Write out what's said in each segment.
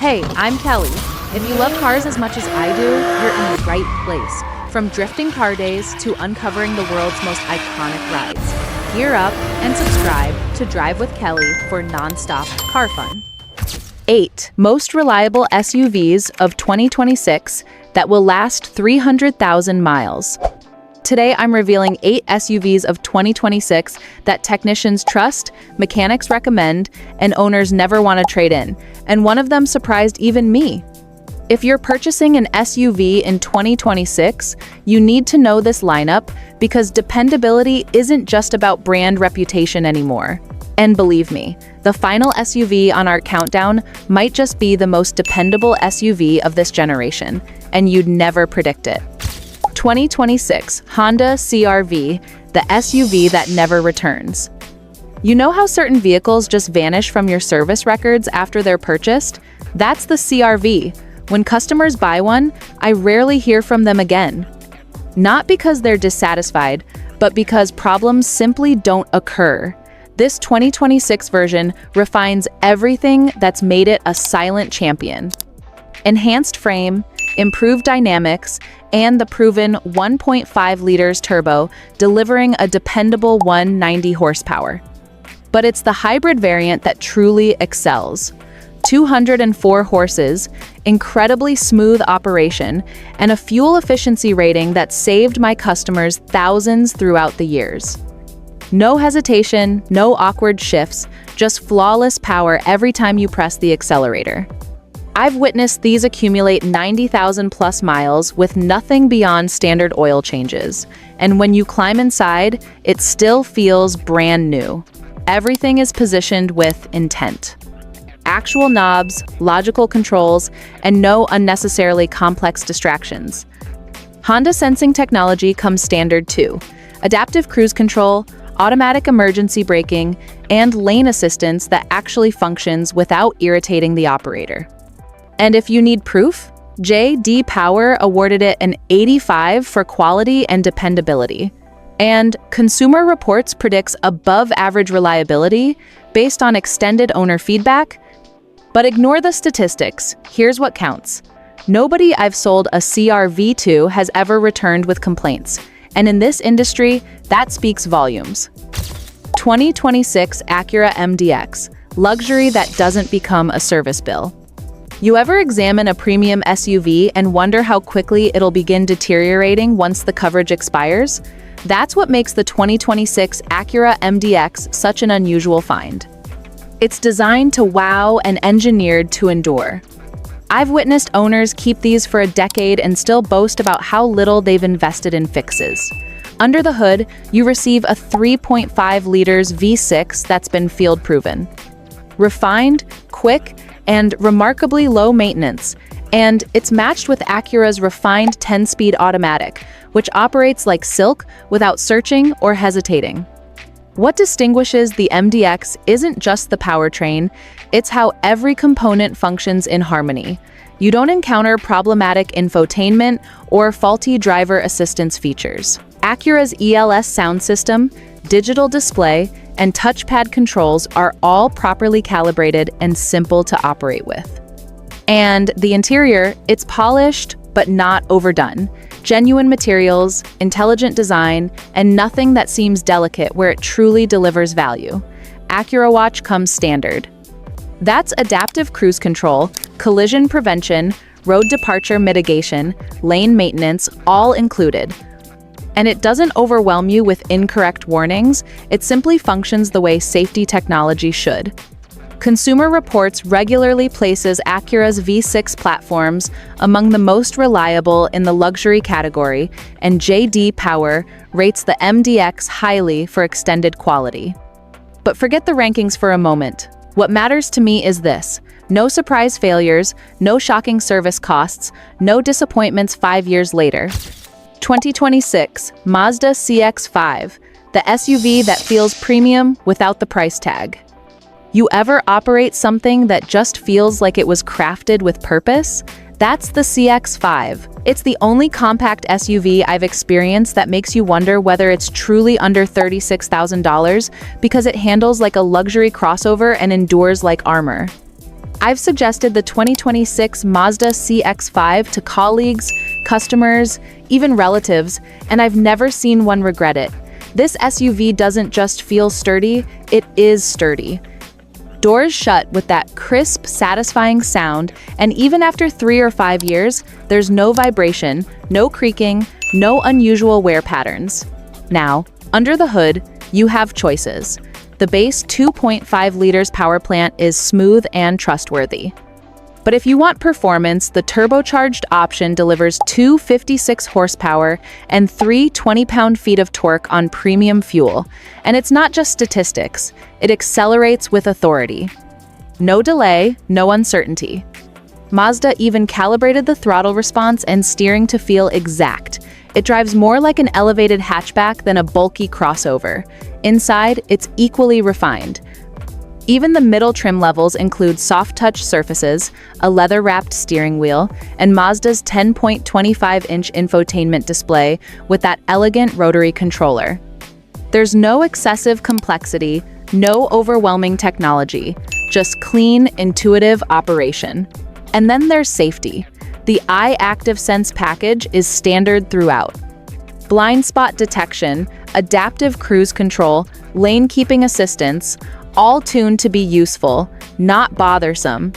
Hey, I'm Kelly. If you love cars as much as I do, you're in the right place. From drifting car days to uncovering the world's most iconic rides. Gear up and subscribe to Drive with Kelly for non-stop car fun. 8 most reliable SUVs of 2026 that will last 300,000 miles. Today, I'm revealing 8 SUVs of 2026 that technicians trust, mechanics recommend, and owners never want to trade in. And one of them surprised even me. If you're purchasing an SUV in 2026, you need to know this lineup because dependability isn't just about brand reputation anymore. And believe me, the final SUV on our countdown might just be the most dependable SUV of this generation, and you'd never predict it. 2026 Honda CR-V, the SUV that never returns. You know how certain vehicles just vanish from your service records after they're purchased? That's the CR-V. When customers buy one, I rarely hear from them again. Not because they're dissatisfied, but because problems simply don't occur. This 2026 version refines everything that's made it a silent champion. Enhanced frame, improved dynamics, and the proven 1.5 liters turbo, delivering a dependable 190 horsepower. But it's the hybrid variant that truly excels. 204 horses, incredibly smooth operation, and a fuel efficiency rating that saved my customers thousands throughout the years. No hesitation, no awkward shifts, just flawless power every time you press the accelerator. I've witnessed these accumulate 90,000 plus miles with nothing beyond standard oil changes. And when you climb inside, it still feels brand new. Everything is positioned with intent. Actual knobs, logical controls, and no unnecessarily complex distractions. Honda sensing technology comes standard too. Adaptive cruise control, automatic emergency braking, and lane assistance that actually functions without irritating the operator. And if you need proof, J.D. Power awarded it an 85 for quality and dependability. And Consumer Reports predicts above-average reliability based on extended owner feedback. But ignore the statistics. Here's what counts. Nobody I've sold a CR-V to has ever returned with complaints. And in this industry, that speaks volumes. 2026 Acura MDX, luxury that doesn't become a service bill. You ever examine a premium SUV and wonder how quickly it'll begin deteriorating once the coverage expires? That's what makes the 2026 Acura MDX such an unusual find. It's designed to wow and engineered to endure. I've witnessed owners keep these for a decade and still boast about how little they've invested in fixes. Under the hood, you receive a 3.5 liters V6 that's been field proven. Refined, quick, and remarkably low maintenance, and it's matched with Acura's refined 10-speed automatic, which operates like silk without searching or hesitating. What distinguishes the MDX isn't just the powertrain, it's how every component functions in harmony. You don't encounter problematic infotainment or faulty driver assistance features. Acura's ELS sound system, digital display, and touchpad controls are all properly calibrated and simple to operate with. And the interior, it's polished but not overdone. Genuine materials, intelligent design, and nothing that seems delicate where it truly delivers value. Acura Watch comes standard. That's adaptive cruise control, collision prevention, road departure mitigation, lane maintenance, all included. And it doesn't overwhelm you with incorrect warnings, it simply functions the way safety technology should. Consumer Reports regularly places Acura's V6 platforms among the most reliable in the luxury category, and J.D. Power rates the MDX highly for extended quality. But forget the rankings for a moment. What matters to me is this: no surprise failures, no shocking service costs, no disappointments 5 years later. 2026 Mazda CX-5, the SUV that feels premium without the price tag. You ever operate something that just feels like it was crafted with purpose? That's the CX-5. It's the only compact SUV I've experienced that makes you wonder whether it's truly under $36,000 because it handles like a luxury crossover and endures like armor. I've suggested the 2026 Mazda CX-5 to colleagues, customers, even relatives, and I've never seen one regret it. This SUV doesn't just feel sturdy, it is sturdy. Doors shut with that crisp, satisfying sound, and even after 3 or 5 years, there's no vibration, no creaking, no unusual wear patterns. Now, under the hood, you have choices. The base 2.5 liters power plant is smooth and trustworthy. But if you want performance, the turbocharged option delivers 256 horsepower and 3 20-pound-feet of torque on premium fuel. And it's not just statistics, it accelerates with authority. No delay, no uncertainty. Mazda even calibrated the throttle response and steering to feel exact. It drives more like an elevated hatchback than a bulky crossover. Inside, it's equally refined. Even the middle trim levels include soft-touch surfaces, a leather-wrapped steering wheel, and Mazda's 10.25-inch infotainment display with that elegant rotary controller. There's no excessive complexity, no overwhelming technology, just clean, intuitive operation. And then there's safety. The iActive Sense package is standard throughout. Blind spot detection, adaptive cruise control, lane keeping assistance, all tuned to be useful, not bothersome.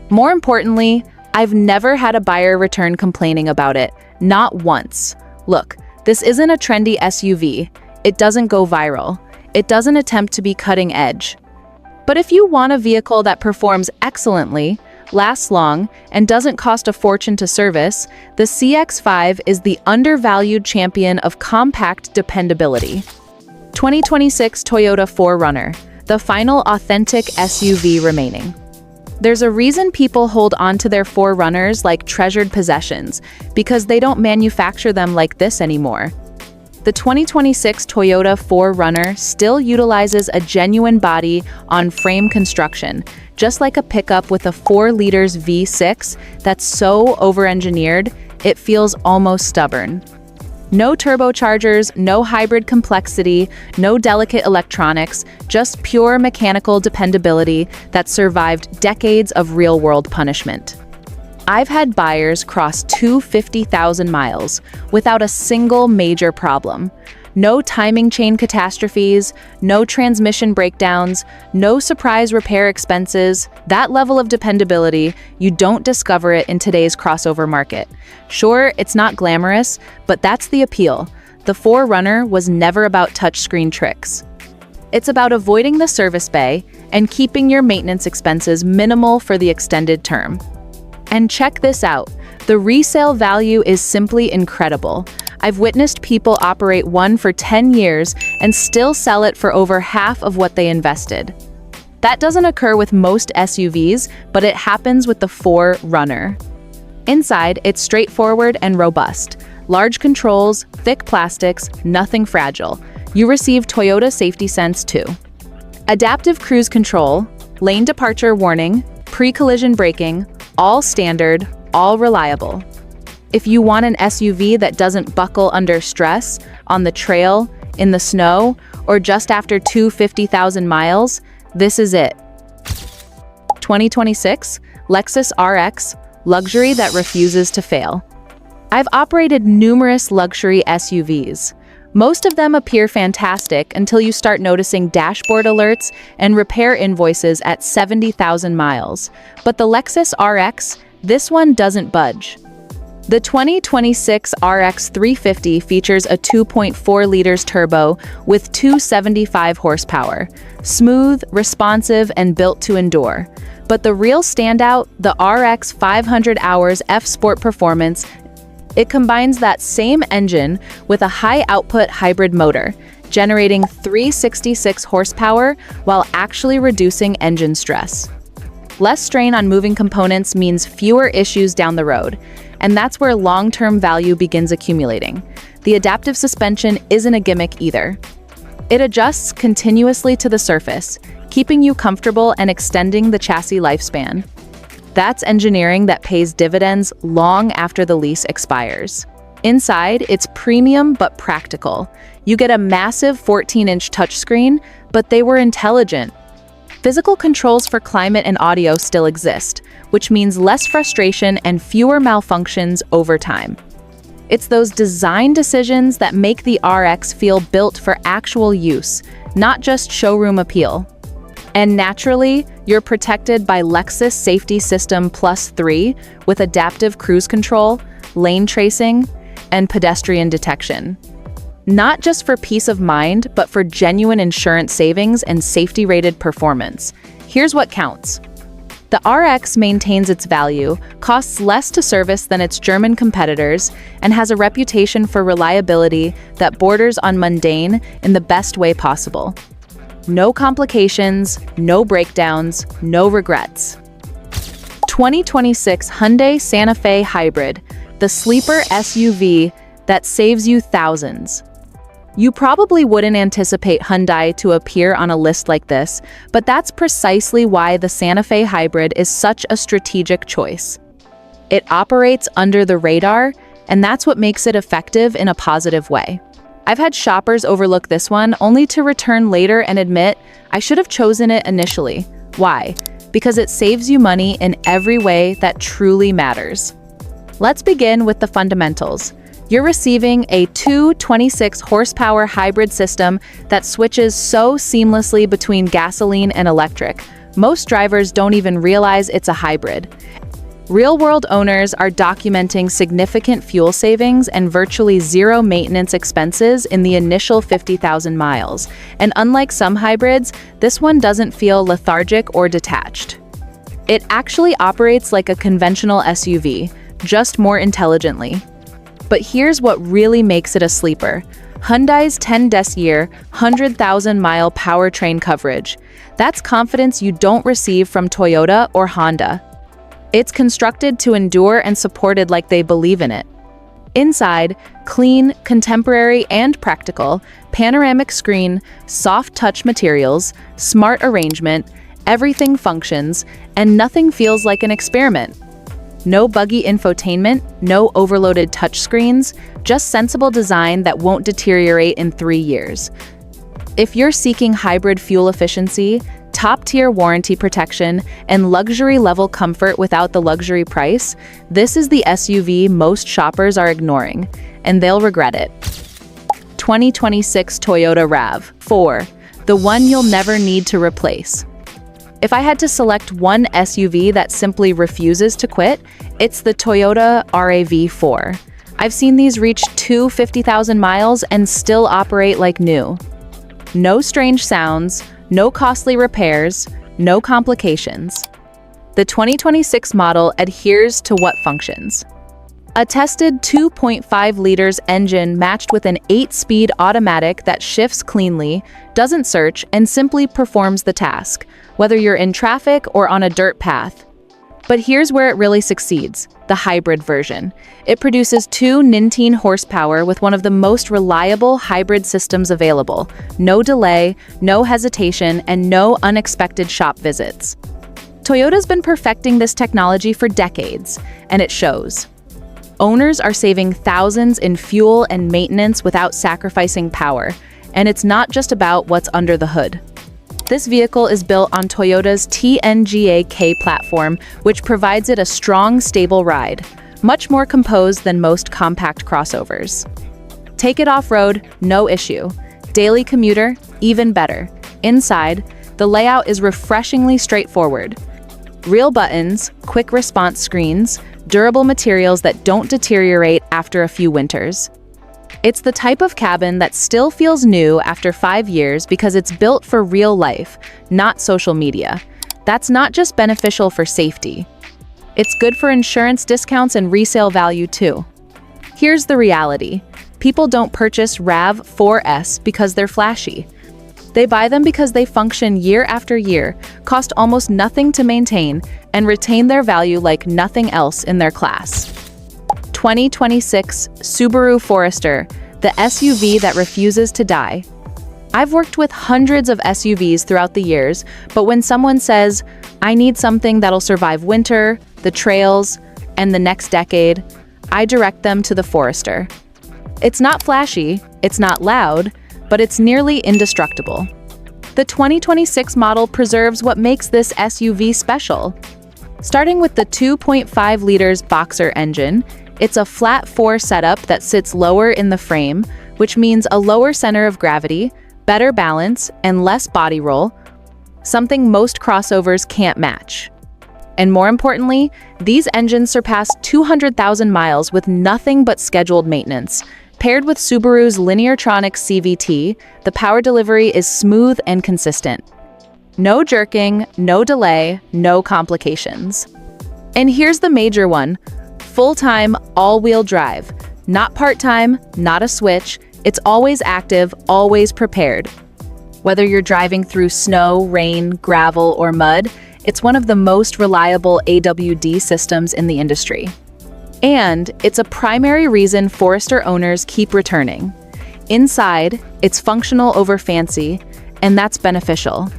More importantly, I've never had a buyer return complaining about it, not once. Look, this isn't a trendy SUV. It doesn't go viral. It doesn't attempt to be cutting edge. But if you want a vehicle that performs excellently, lasts long, and doesn't cost a fortune to service, the CX-5 is the undervalued champion of compact dependability. 2026 Toyota 4Runner, the final authentic SUV remaining. There's a reason people hold on to their 4Runners like treasured possessions, because they don't manufacture them like this anymore. The 2026 Toyota 4Runner still utilizes a genuine body-on-frame construction, just like a pickup with a 4 liters V6 that's so over-engineered, it feels almost stubborn. No turbochargers, no hybrid complexity, no delicate electronics, just pure mechanical dependability that survived decades of real-world punishment. I've had buyers cross 250,000 miles without a single major problem. No timing chain catastrophes, no transmission breakdowns, no surprise repair expenses. That level of dependability, you don't discover it in today's crossover market. Sure, it's not glamorous, but that's the appeal. The 4Runner was never about touchscreen tricks. It's about avoiding the service bay and keeping your maintenance expenses minimal for the extended term. And check this out, the resale value is simply incredible. I've witnessed people operate one for 10 years and still sell it for over half of what they invested. That doesn't occur with most SUVs, but it happens with the 4Runner. Inside, it's straightforward and robust. Large controls, thick plastics, nothing fragile. You receive Toyota Safety Sense too. Adaptive cruise control, lane departure warning, pre-collision braking, all standard, all reliable. If you want an SUV that doesn't buckle under stress, on the trail, in the snow, or just after 250,000 miles, this is it. 2026 Lexus RX, luxury that refuses to fail. I've operated numerous luxury SUVs. Most of them appear fantastic until you start noticing dashboard alerts and repair invoices at 70,000 miles. But the Lexus RX, this one doesn't budge. The 2026 RX 350 features a 2.4 liters turbo with 275 horsepower. Smooth, responsive, and built to endure. But the real standout, the RX 500 hours F-Sport performance. It combines that same engine with a high-output hybrid motor, generating 366 horsepower while actually reducing engine stress. Less strain on moving components means fewer issues down the road, and that's where long-term value begins accumulating. The adaptive suspension isn't a gimmick either. It adjusts continuously to the surface, keeping you comfortable and extending the chassis lifespan. That's engineering that pays dividends long after the lease expires. Inside, it's premium but practical. You get a massive 14-inch touchscreen, but they were intelligent. Physical controls for climate and audio still exist, which means less frustration and fewer malfunctions over time. It's those design decisions that make the RX feel built for actual use, not just showroom appeal. And naturally, you're protected by Lexus Safety System Plus 3 with adaptive cruise control, lane tracing, and pedestrian detection. Not just for peace of mind, but for genuine insurance savings and safety-rated performance. Here's what counts. The RX maintains its value, costs less to service than its German competitors, and has a reputation for reliability that borders on mundane in the best way possible. No complications, no breakdowns, no regrets. 2026 Hyundai Santa Fe Hybrid, the sleeper SUV that saves you thousands. You probably wouldn't anticipate Hyundai to appear on a list like this, but that's precisely why the Santa Fe Hybrid is such a strategic choice. It operates under the radar, and that's what makes it effective in a positive way. I've had shoppers overlook this one only to return later and admit, I should have chosen it initially. Why? Because it saves you money in every way that truly matters. Let's begin with the fundamentals. You're receiving a 226 horsepower hybrid system that switches so seamlessly between gasoline and electric. Most drivers don't even realize it's a hybrid. Real-world owners are documenting significant fuel savings and virtually zero maintenance expenses in the initial 50,000 miles. And unlike some hybrids, this one doesn't feel lethargic or detached. It actually operates like a conventional SUV, just more intelligently. But here's what really makes it a sleeper. Hyundai's 10-year, 100,000-mile powertrain coverage. That's confidence you don't receive from Toyota or Honda. It's constructed to endure and supported like they believe in it. Inside, clean, contemporary, and practical, panoramic screen, soft touch materials, smart arrangement, everything functions, and nothing feels like an experiment. No buggy infotainment, no overloaded touchscreens, just sensible design that won't deteriorate in 3 years. If you're seeking hybrid fuel efficiency, top-tier warranty protection, and luxury-level comfort without the luxury price, this is the SUV most shoppers are ignoring, and they'll regret it. 2026 Toyota RAV4, the one you'll never need to replace. If I had to select one SUV that simply refuses to quit, it's the Toyota RAV4. I've seen these reach 250,000 miles and still operate like new. No strange sounds, no costly repairs, no complications. The 2026 model adheres to what functions. A tested 2.5 liters engine matched with an 8-speed automatic that shifts cleanly, doesn't search, and simply performs the task, whether you're in traffic or on a dirt path. But here's where it really succeeds, the hybrid version. It produces 219 horsepower with one of the most reliable hybrid systems available. No delay, no hesitation, and no unexpected shop visits. Toyota's been perfecting this technology for decades, and it shows. Owners are saving thousands in fuel and maintenance without sacrificing power, and it's not just about what's under the hood. This vehicle is built on Toyota's TNGA-K platform, which provides it a strong, stable ride, much more composed than most compact crossovers. Take it off-road, no issue. Daily commuter, even better. Inside, the layout is refreshingly straightforward. Real buttons, quick response screens, durable materials that don't deteriorate after a few winters. It's the type of cabin that still feels new after 5 years because it's built for real life, not social media. That's not just beneficial for safety. It's good for insurance discounts and resale value too. Here's the reality. People don't purchase RAV4S because they're flashy. They buy them because they function year after year, cost almost nothing to maintain, and retain their value like nothing else in their class. 2026 Subaru Forester, the SUV that refuses to die. I've worked with hundreds of SUVs throughout the years, but when someone says, I need something that'll survive winter, the trails, and the next decade, I direct them to the Forester. It's not flashy, it's not loud, but it's nearly indestructible. The 2026 model preserves what makes this SUV special. Starting with the 2.5 liters Boxer engine, it's a flat 4 setup that sits lower in the frame, which means a lower center of gravity, better balance, and less body roll, something most crossovers can't match. And more importantly, these engines surpass 200,000 miles with nothing but scheduled maintenance. Paired with Subaru's Lineartronic CVT, the power delivery is smooth and consistent. No jerking, no delay, no complications. And here's the major one: full-time, all-wheel drive. Not part-time, not a switch, it's always active, always prepared. Whether you're driving through snow, rain, gravel, or mud, it's one of the most reliable AWD systems in the industry. And it's a primary reason Forester owners keep returning. Inside, it's functional over fancy, and that's beneficial.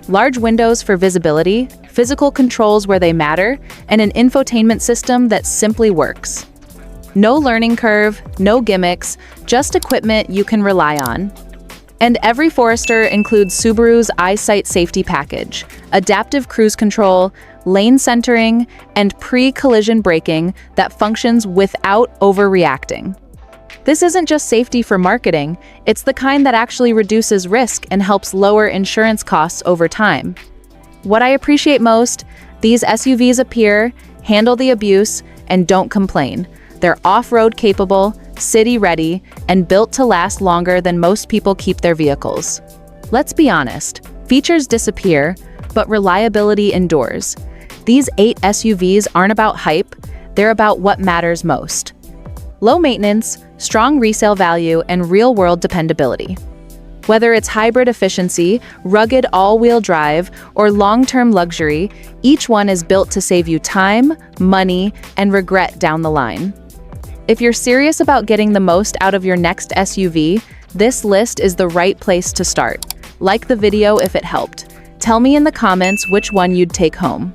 Large windows for visibility, physical controls where they matter, and an infotainment system that simply works. No learning curve, no gimmicks, just equipment you can rely on. And every Forester includes Subaru's EyeSight safety package, adaptive cruise control, lane centering, and pre-collision braking that functions without overreacting. This isn't just safety for marketing, it's the kind that actually reduces risk and helps lower insurance costs over time. What I appreciate most, these SUVs appear, handle the abuse, and don't complain. They're off-road capable, city-ready, and built to last longer than most people keep their vehicles. Let's be honest, features disappear, but reliability endures. These 8 SUVs aren't about hype, they're about what matters most. Low maintenance, strong resale value, and real-world dependability. Whether it's hybrid efficiency, rugged all-wheel drive, or long-term luxury, each one is built to save you time, money, and regret down the line. If you're serious about getting the most out of your next SUV, this list is the right place to start. Like the video if it helped. Tell me in the comments which one you'd take home.